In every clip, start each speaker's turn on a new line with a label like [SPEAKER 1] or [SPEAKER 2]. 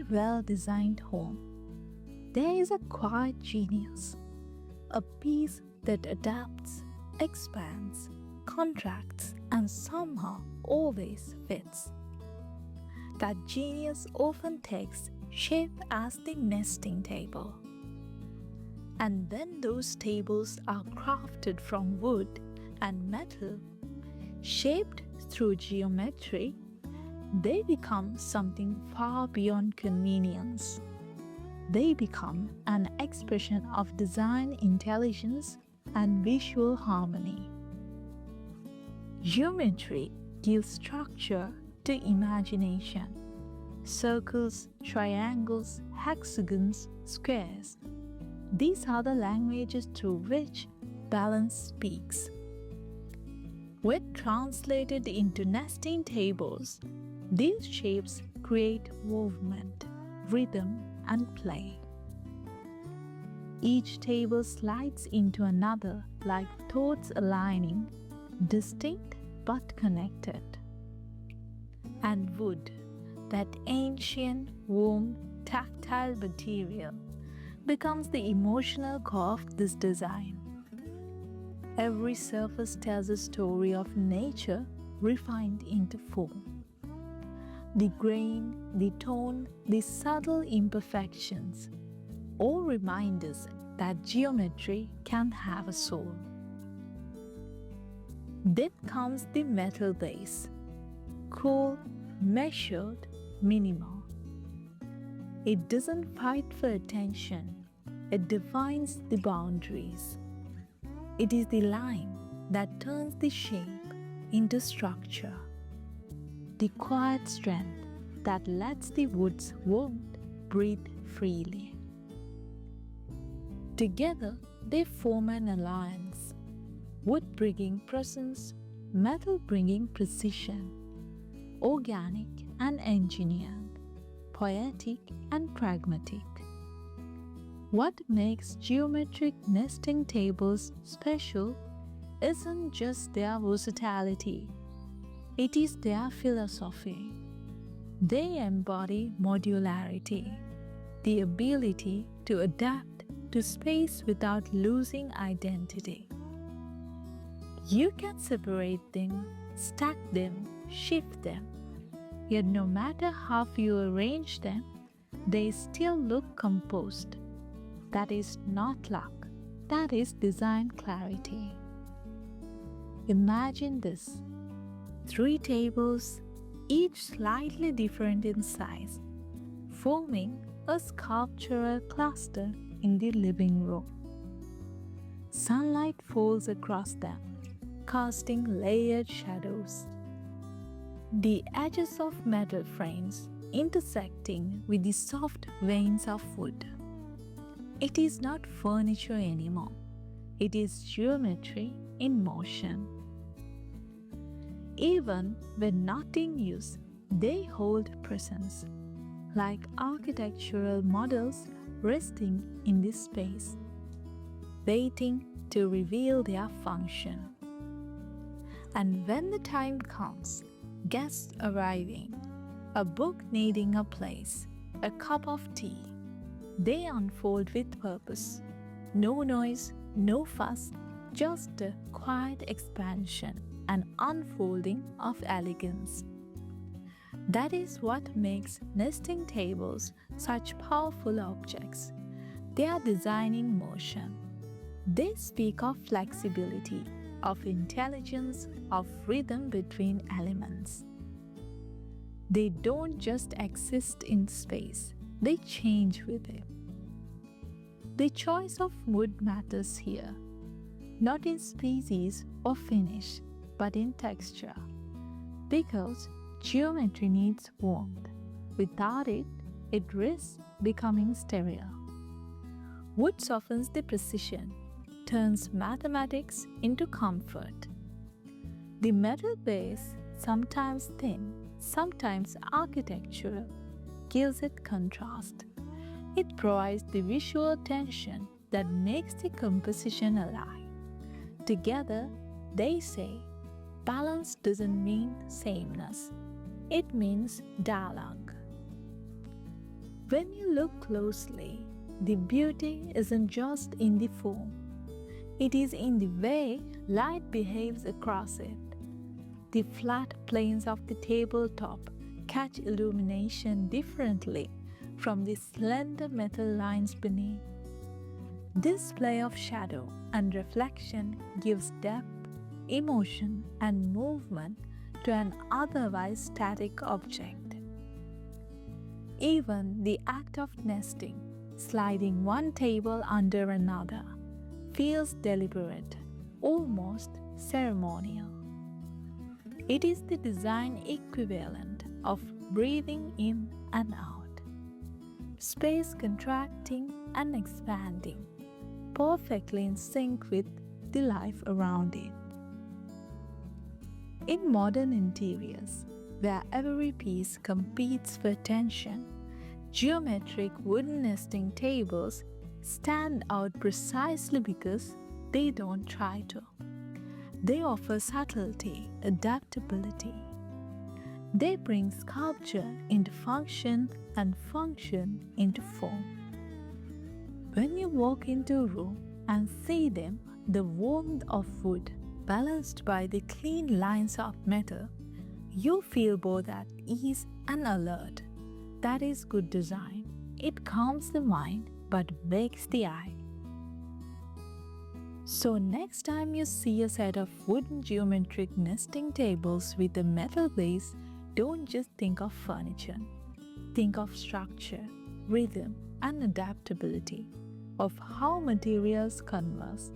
[SPEAKER 1] well-designed home, there is a quiet genius, a piece that adapts, expands, contracts, and somehow always fits. That genius often takes shape as the nesting table. And when those tables are crafted from wood and metal, shaped through geometry, they become something far beyond convenience. They become an expression of design intelligence and visual harmony. Geometry gives structure to imagination. Circles, triangles, hexagons, squares. These are the languages through which balance speaks. When translated into nesting tables, these shapes create movement, rhythm, and play. Each table slides into another like thoughts aligning, distinct but connected. And wood, that ancient, warm, tactile material, becomes the emotional core of this design. Every surface tells a story of nature refined into form. The grain, the tone, the subtle imperfections all remind us that geometry can have a soul. Then comes the metal base, cool, measured, minimal. It doesn't fight for attention, it defines the boundaries. It is the line that turns the shape into structure, the quiet strength that lets the wood's wound breathe freely. Together, they form an alliance, wood bringing presence, metal bringing precision, organic and engineered, poetic and pragmatic. What makes geometric nesting tables special isn't just their versatility, it is their philosophy. They embody modularity, the ability to adapt to space without losing identity. You can separate them, stack them, shift them, yet no matter how you arrange them, they still look composed. That is not luck, that is design clarity. Imagine this: 3 tables, each slightly different in size, forming a sculptural cluster in the living room. Sunlight falls across them, casting layered shadows. The edges of metal frames intersecting with the soft veins of wood. It is not furniture anymore. It is geometry in motion. Even when not in use, they hold presence, like architectural models resting in this space, waiting to reveal their function. And when the time comes, guests arriving, a book needing a place, a cup of tea, they unfold with purpose. No noise, no fuss, just a quiet expansion and unfolding of elegance. That is what makes nesting tables such powerful objects. They are designing motion. They speak of flexibility, of intelligence, of rhythm between elements. They don't just exist in space, they change with it. The choice of wood matters here, not in species or finish, but in texture. Because geometry needs warmth. Without it, it risks becoming sterile. Wood softens the precision, turns mathematics into comfort. The metal base, sometimes thin, sometimes architectural, gives it contrast. It provides the visual tension that makes the composition alive. Together, they say, balance doesn't mean sameness. It means dialogue. When you look closely, the beauty isn't just in the form, it is in the way light behaves across it. The flat planes of the tabletop catch illumination differently from the slender metal lines beneath. This play of shadow and reflection gives depth, emotion, and movement to an otherwise static object. Even the act of nesting, sliding one table under another, feels deliberate, almost ceremonial. It is the design equivalent of breathing in and out, space contracting and expanding, perfectly in sync with the life around it. In modern interiors, where every piece competes for attention, geometric wooden nesting tables stand out precisely because they don't try to. They offer subtlety, adaptability. They bring sculpture into function and function into form. When you walk into a room and see them, the warmth of wood balanced by the clean lines of metal, you feel both at ease and alert. That is good design. It calms the mind but wakes the eye. So next time you see a set of wooden geometric nesting tables with a metal base, don't just think of furniture. Think of structure, rhythm, and adaptability, of how materials converse,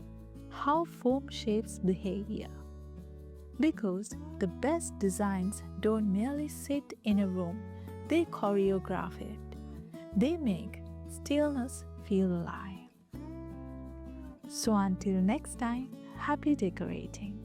[SPEAKER 1] how form shapes behavior. Because the best designs don't merely sit in a room, they choreograph it. They make stillness feel alive. So until next time, happy decorating.